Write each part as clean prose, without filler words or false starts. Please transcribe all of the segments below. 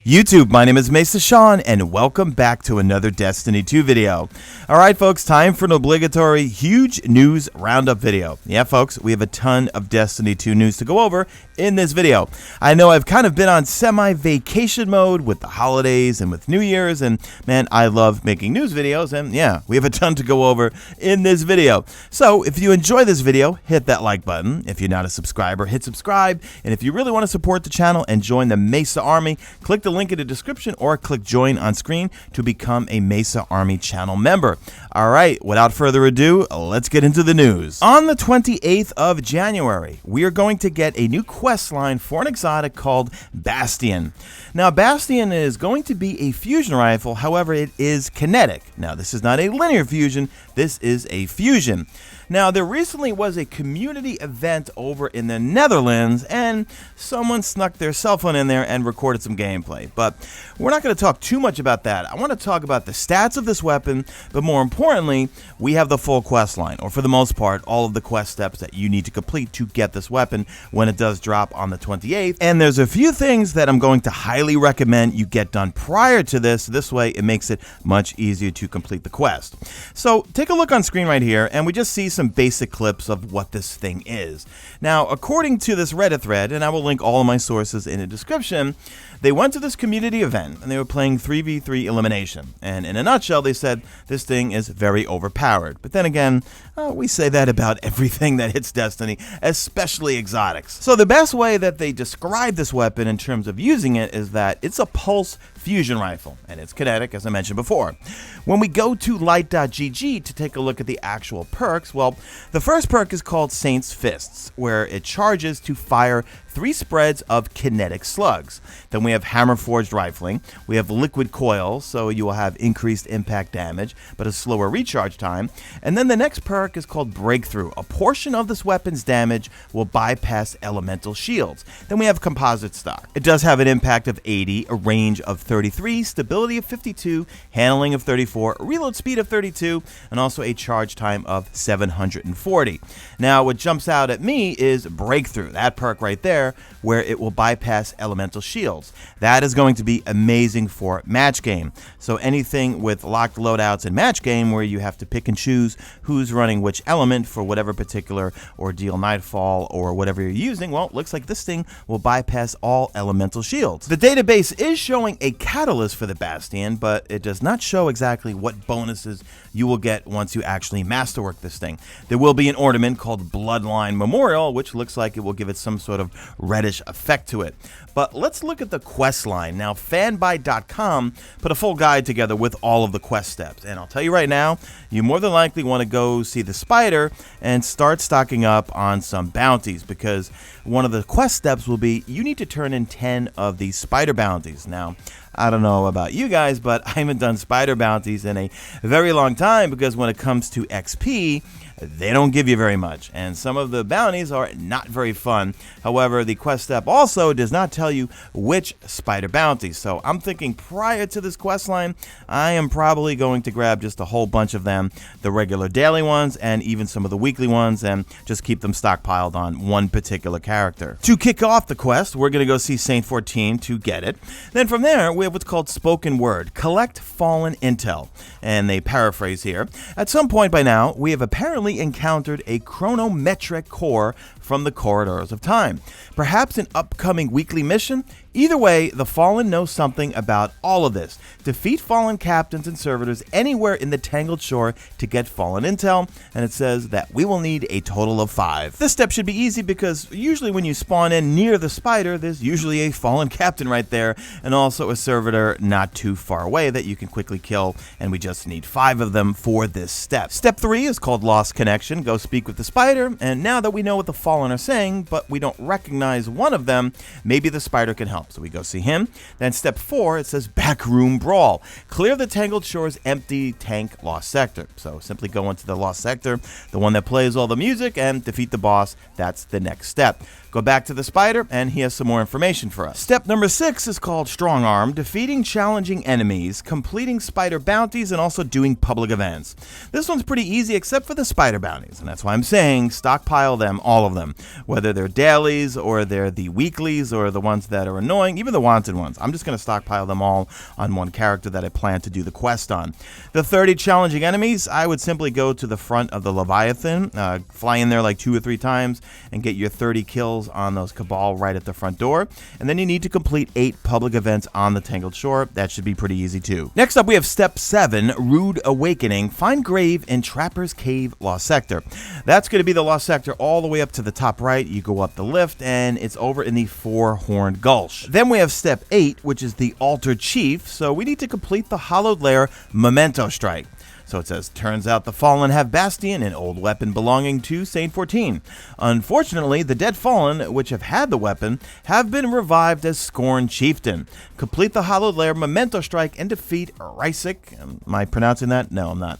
YouTube, my name is Mesa Sean, and welcome back to another Destiny 2 video. Alright folks, time for an obligatory huge news roundup video. Yeah folks, we have a ton of Destiny 2 news to go over in this video. I know I've kind of been on semi-vacation mode with the holidays and with New Year's, and man, I love making news videos, and yeah, we have a ton to go over in this video. So if you enjoy this video, hit that like button. If you're not a subscriber, hit subscribe, and if you really want to support the channel and join the Mesa Army, click the link in the description or click join on screen to become a Mesa Army channel member. Alright, without further ado, let's get into the news. On the 28th of January, we are going to get a new quest line for an exotic called Bastion. Now, Bastion is going to be a fusion rifle, however, it is kinetic. Now, this is not a linear fusion, this is a fusion. Now, there recently was a community event over in the Netherlands, and someone snuck their cell phone in there and recorded some gameplay. But we're not going to talk too much about that. I want to talk about the stats of this weapon, but more importantly, we have the full quest line, or for the most part, all of the quest steps that you need to complete to get this weapon when it does drop on the 28th. And there's a few things that I'm going to highly recommend you get done prior to this. This way, it makes it much easier to complete the quest. So take a look on screen right here, and we just see some basic clips of what this thing is. Now, according to this Reddit thread, and I will link all of my sources in the description, they went to this community event and they were playing 3v3 elimination. And in a nutshell, they said this thing is very overpowered. But then again, we say that about everything that hits Destiny, especially exotics. So the best way that they describe this weapon in terms of using it is that it's a pulse fusion rifle, and it's kinetic, as I mentioned before. When we go to light.gg to take a look at the actual perks, well, the first perk is called Saint's Fists, where it charges to fire 3 spreads of kinetic slugs. Then we have hammer forged rifling. We have liquid coil, so you will have increased impact damage, but a slower recharge time. And then the next perk is called Breakthrough. A portion of this weapon's damage will bypass elemental shields. Then we have composite stock. It does have an impact of 80, a range of 33, stability of 52, handling of 34, reload speed of 32, and also a charge time of 740. Now, what jumps out at me is Breakthrough, that perk right there, where it will bypass elemental shields. That is going to be amazing for match game. So anything with locked loadouts in match game where you have to pick and choose who's running which element for whatever particular ordeal, nightfall, or whatever you're using, well, it looks like this thing will bypass all elemental shields. The database is showing a catalyst for the Bastion, but it does not show exactly what bonuses you will get once you actually masterwork this thing. There will be an ornament called Bloodline Memorial, which looks like it will give it some sort of reddish effect to it. But let's look at the quest line. Now, fanbyte.com put a full guide together with all of the quest steps. And I'll tell you right now, you more than likely want to go see the spider and start stocking up on some bounties, because one of the quest steps will be you need to turn in 10 of these spider bounties. Now, I don't know about you guys, but I haven't done spider bounties in a very long time, because when it comes to XP, they don't give you very much, and some of the bounties are not very fun. However, the quest step also does not tell you which spider bounties, so I'm thinking prior to this quest line, I am probably going to grab just a whole bunch of them, the regular daily ones and even some of the weekly ones, and just keep them stockpiled on one particular character. To kick off the quest, we're going to go see Saint 14 to get it. Then from there, we have what's called Spoken Word. Collect fallen intel. And they paraphrase here. At some point by now, we have apparently encountered a chronometric core from the corridors of time. Perhaps an upcoming weekly mission? Either way, the Fallen know something about all of this. Defeat Fallen captains and servitors anywhere in the Tangled Shore to get Fallen intel, and it says that we will need a total of 5. This step should be easy, because usually when you spawn in near the spider, there's usually a Fallen captain right there, and also a servitor not too far away that you can quickly kill, and we just need 5 of them for this step. Step 3 is called Lost Connection. Go speak with the spider, and now that we know what the Fallen are saying, but we don't recognize one of them, maybe the spider can help. So we go see him. Then step 4, it says Backroom Brawl. Clear the Tangled Shore's empty tank lost sector. So simply go into the lost sector, the one that plays all the music, and defeat the boss. That's the next step. Go back to the spider, and he has some more information for us. Step number 6 is called Strong Arm, defeating challenging enemies, completing spider bounties, and also doing public events. This one's pretty easy except for the spider bounties, and that's why I'm saying stockpile them, all of them, whether they're dailies or they're the weeklies or the ones that are annoying, even the wanted ones. I'm just going to stockpile them all on one character that I plan to do the quest on. The 30 challenging enemies, I would simply go to the front of the Leviathan, fly in there like 2 or 3 times, and get your 30 kills on those Cabal right at the front door. And then you need to complete 8 public events on the Tangled Shore. That should be pretty easy too. Next up, we have Step 7, Rude Awakening. Find grave in Trapper's Cave Lost Sector. That's going to be the Lost Sector all the way up to the top right. You go up the lift, and it's over in the Four-Horned Gulch. Then we have Step 8, which is the Altered Chief. So we need to complete the Hollowed Lair Memento Strike. So it says, turns out the Fallen have Bastion, an old weapon belonging to Saint 14. Unfortunately, the dead Fallen, which have had the weapon, have been revived as Scorn Chieftain. Complete the Hollowed Lair Memento Strike and defeat Rysik. Am I pronouncing that? No, I'm not.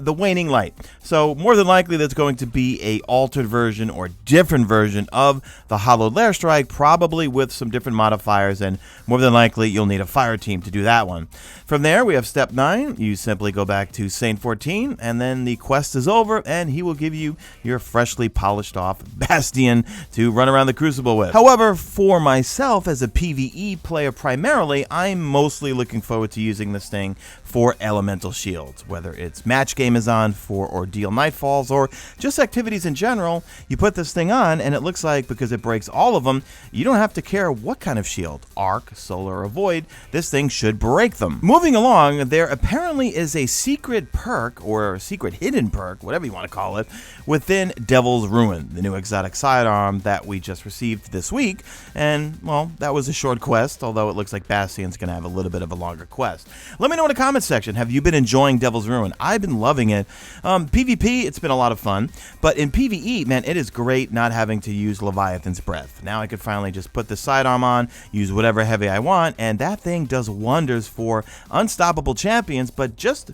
The Waning Light. So more than likely, there's going to be a altered version or different version of the Hollowed Lair Strike, probably with some different modifiers, and more than likely, you'll need a fire team to do that one. From there, we have Step 9. You simply go back to Saint 14, and then the quest is over, and he will give you your freshly polished off Bastion to run around the Crucible with. However, for myself as a PvE player primarily, I'm mostly looking forward to using this thing for elemental shields. Whether it's match game is on for Ordeal Nightfalls or just activities in general, you put this thing on, and it looks like, because it breaks all of them, you don't have to care what kind of shield, arc, solar, or void, this thing should break them. Moving along, there apparently is a secret perk, or secret hidden perk, whatever you want to call it, within Devil's Ruin, the new exotic sidearm that we just received this week. And, well, that was a short quest, although it looks like Bastion's going to have a little bit of a longer quest. Let me know in the comments section, have you been enjoying Devil's Ruin? I've been loving it. PvP, it's been a lot of fun, but in PvE, man, it is great not having to use Leviathan's Breath. Now I could finally just put the sidearm on, use whatever heavy I want, and that thing does wonders for unstoppable champions, but just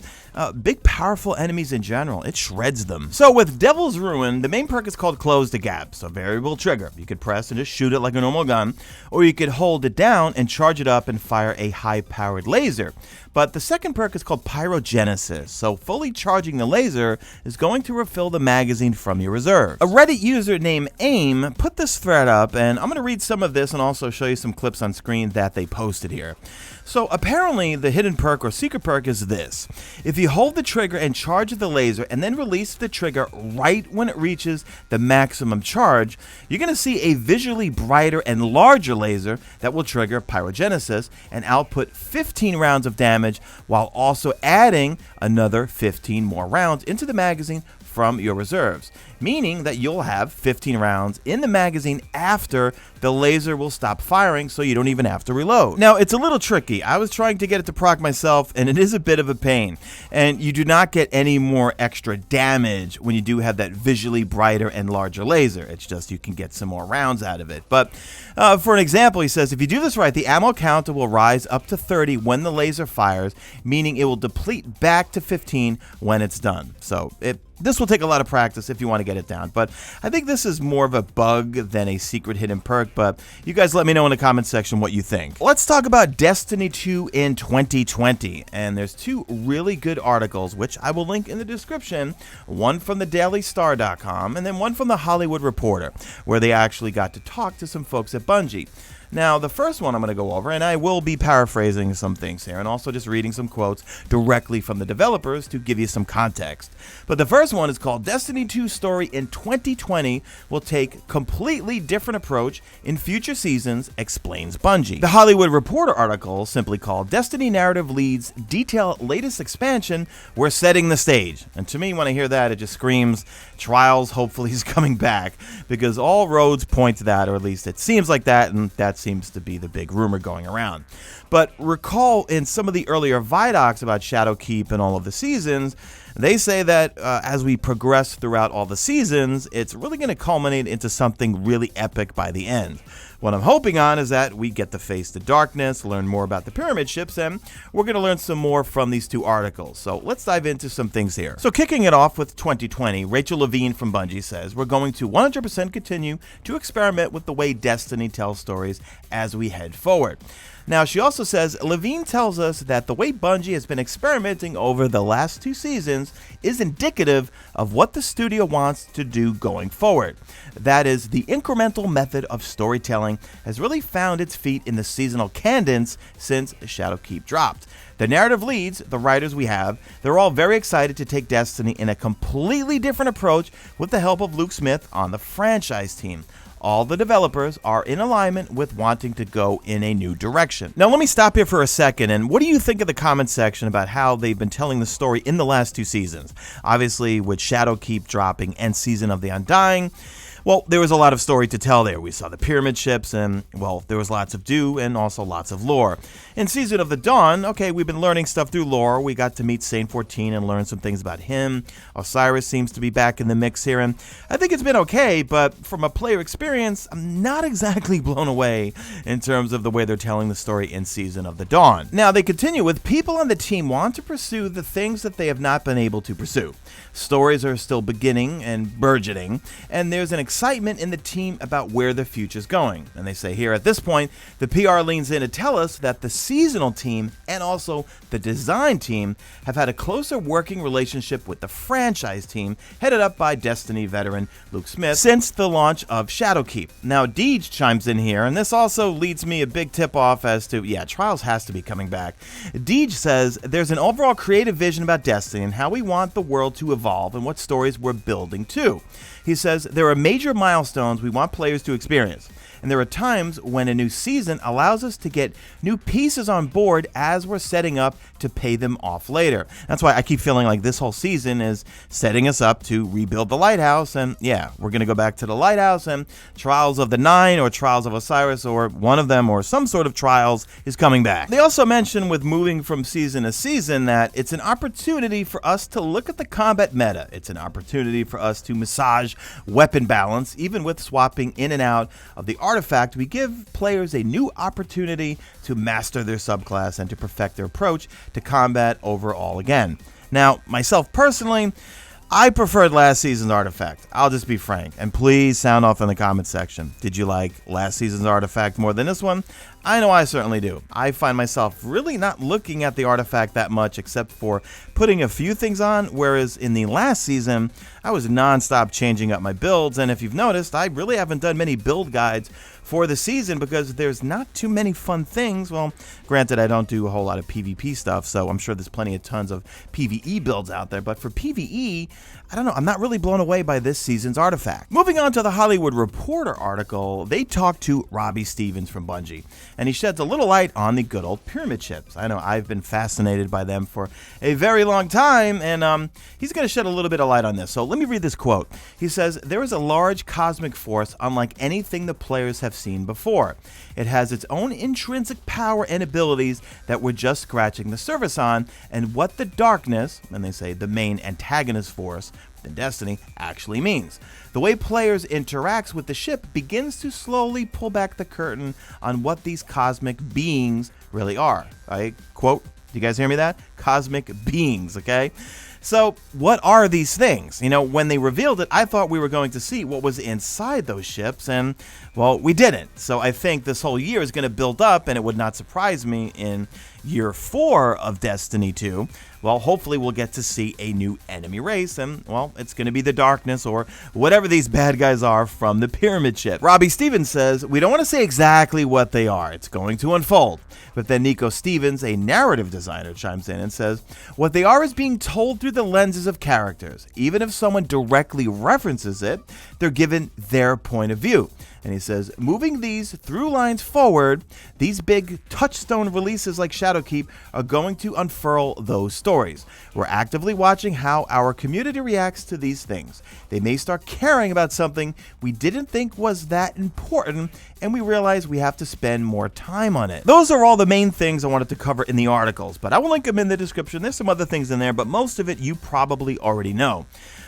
big powerful enemies in general. It shreds them. So with Devil's Ruin, the main perk is called Close the Gap, so variable trigger. You could press and just shoot it like a normal gun, or you could hold it down and charge it up and fire a high-powered laser. But the second perk is called Pyrogenesis, so fully charging the laser is going to refill the magazine from your reserve. A Reddit user named AIM put this thread up, and I'm going to read some of this and also show you some clips on screen that they posted here. So apparently the hidden perk or secret perk is this. If you hold the trigger and charge the laser and then release the trigger right when it reaches the maximum charge, you're going to see a visually brighter and larger laser that will trigger Pyrogenesis and output 15 rounds of damage while also adding another 15 more rounds into the magazine from your reserves, meaning that you'll have 15 rounds in the magazine after the laser will stop firing, so you don't even have to reload. Now, it's a little tricky. I was trying to get it to proc myself, and it is a bit of a pain. And you do not get any more extra damage when you do have that visually brighter and larger laser. It's just you can get some more rounds out of it. But for an example, he says, if you do this right, the ammo counter will rise up to 30 when the laser fires, meaning it will deplete back to 15 when it's done. So this will take a lot of practice if you want to get it down, but I think this is more of a bug than a secret hidden perk, but you guys let me know in the comments section what you think. Let's talk about Destiny 2 in 2020, and there's 2 really good articles, which I will link in the description, one from the dailystar.com and then one from the Hollywood Reporter, where they actually got to talk to some folks at Bungie. Now, the first one I'm going to go over, and I will be paraphrasing some things here and also just reading some quotes directly from the developers to give you some context. But the first one is called Destiny 2 Story in 2020 will take completely different approach in future seasons, explains Bungie. The Hollywood Reporter article, simply called Destiny Narrative Leads Detail Latest Expansion, We're Setting the Stage. And to me, when I hear that, it just screams Trials hopefully is coming back, because all roads point to that, or at least it seems like that, and that seems to be the big rumor going around. But recall in some of the earlier Vidocs about Shadowkeep and all of the seasons, They say that as we progress throughout all the seasons, it's really going to culminate into something really epic by the end. What I'm hoping on is that we get to face the darkness, learn more about the pyramid ships, and we're going to learn some more from these 2 articles. So let's dive into some things here. So kicking it off with 2020, Rachel Levine from Bungie says, we're going to 100% continue to experiment with the way Destiny tells stories as we head forward. Now, she also says, Levine tells us that the way Bungie has been experimenting over the last 2 seasons is indicative of what the studio wants to do going forward. That is, the incremental method of storytelling has really found its feet in the seasonal cadence since Shadowkeep dropped. The narrative leads, the writers we have, they're all very excited to take Destiny in a completely different approach with the help of Luke Smith on the franchise team. All the developers are in alignment with wanting to go in a new direction. Now, let me stop here for a second, and what do you think of the comment section about how they've been telling the story in the last 2 seasons? Obviously, with Shadowkeep dropping and Season of the Undying, well, there was a lot of story to tell there. We saw the pyramid ships and, well, there was lots of do and also lots of lore. In Season of the Dawn, okay, we've been learning stuff through lore. We got to meet Saint 14 and learn some things about him. Osiris seems to be back in the mix here, and I think it's been okay, but from a player experience, I'm not exactly blown away in terms of the way they're telling the story in Season of the Dawn. Now, they continue with, people on the team want to pursue the things that they have not been able to pursue. Stories are still beginning and burgeoning, and there's an excitement in the team about where the future's going. And they say here at this point, the PR leans in to tell us that the seasonal team and also the design team have had a closer working relationship with the franchise team headed up by Destiny veteran Luke Smith since the launch of Shadowkeep. Now, Deej chimes in here, and this also leads me a big tip off as to, yeah, Trials has to be coming back. Deej says, there's an overall creative vision about Destiny and how we want the world to evolve and what stories we're building to. He says, there are major milestones we want players to experience, and there are times when a new season allows us to get new pieces on board as we're setting up to pay them off later. That's why I keep feeling like this whole season is setting us up to rebuild the lighthouse, and yeah, we're going to go back to the lighthouse, and Trials of the Nine or Trials of Osiris or one of them or some sort of Trials is coming back. They also mention with moving from season to season that it's an opportunity for us to look at the combat meta. It's an opportunity for us to massage weapon balance. Even with swapping in and out of the artifact, we give players a new opportunity to master their subclass and to perfect their approach to combat overall again. Now, myself personally, I preferred last season's artifact. I'll just be frank, and please sound off in the comment section. Did you like last season's artifact more than this one? I know I certainly do. I find myself really not looking at the artifact that much except for putting a few things on, whereas in the last season, I was non-stop changing up my builds, and if you've noticed, I really haven't done many build guides for the season because there's not too many fun things. Well, granted, I don't do a whole lot of PvP stuff, so I'm sure there's plenty of tons of PvE builds out there, but for PvE, I don't know, I'm not really blown away by this season's artifact. Moving on to the Hollywood Reporter article, they talked to Robbie Stevens from Bungie, and he sheds a little light on the good old pyramid ships. I know I've been fascinated by them for a very long time, and he's going to shed a little bit of light on this. So let me read this quote. He says, there is a large cosmic force unlike anything the players have seen before. It has its own intrinsic power and abilities that we're just scratching the surface on, and what the darkness, and they say the main antagonist force in Destiny, actually means. The way players interacts with the ship begins to slowly pull back the curtain on what these cosmic beings really are. I quote, do you guys hear me that? Cosmic beings, okay? So what are these things? You know, when they revealed it, I thought we were going to see what was inside those ships, and, well, we didn't. So I think this whole year is going to build up, and it would not surprise me in year 4 of Destiny 2. Well, hopefully we'll get to see a new enemy race, and, well, it's going to be the darkness or whatever these bad guys are from the pyramid ship. Robbie Stevens says, we don't want to say exactly what they are. It's going to unfold. But then Nico Stevens, a narrative designer, chimes in and says, what they are is being told through the lenses of characters. Even if someone directly references it, they're given their point of view. And he says, moving these through lines forward, these big touchstone releases like Shadowkeep are going to unfurl those stories. We're actively watching how our community reacts to these things. They may start caring about something we didn't think was that important, and we realize we have to spend more time on it. Those are all the main things I wanted to cover in the articles, but I will link them in the description. There's some other things in there, but most of it you probably already know.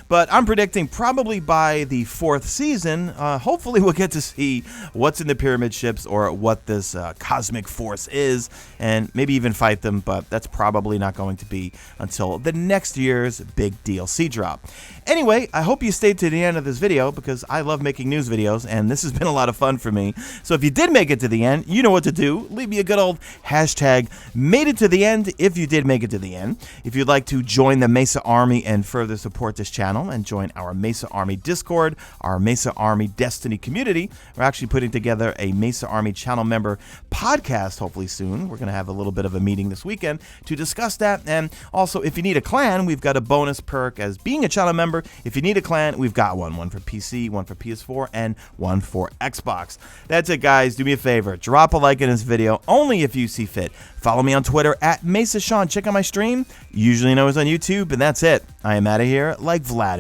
But I'm predicting probably by the 4th season, hopefully we'll get to see what's in the pyramid ships or what this cosmic force is, and maybe even fight them, but that's probably not going to be until the next year's big DLC drop. Anyway, I hope you stayed to the end of this video because I love making news videos, and this has been a lot of fun for me. So if you did make it to the end, you know what to do. Leave me a good old hashtag made it to the end if you did make it to the end. If you'd like to join the Mesa Army and further support this channel, and join our Mesa Army Discord, our Mesa Army Destiny community. We're actually putting together a Mesa Army channel member podcast hopefully soon. We're going to have a little bit of a meeting this weekend to discuss that. And also, if you need a clan, we've got a bonus perk as being a channel member. If you need a clan, we've got one for PC, one for PS4, and one for Xbox. That's it, guys. Do me a favor. Drop a like in this video, only if you see fit. Follow me on Twitter at MesaSean. Check out my stream. Usually know it's on YouTube, and that's it. I am out of here like Vladimir.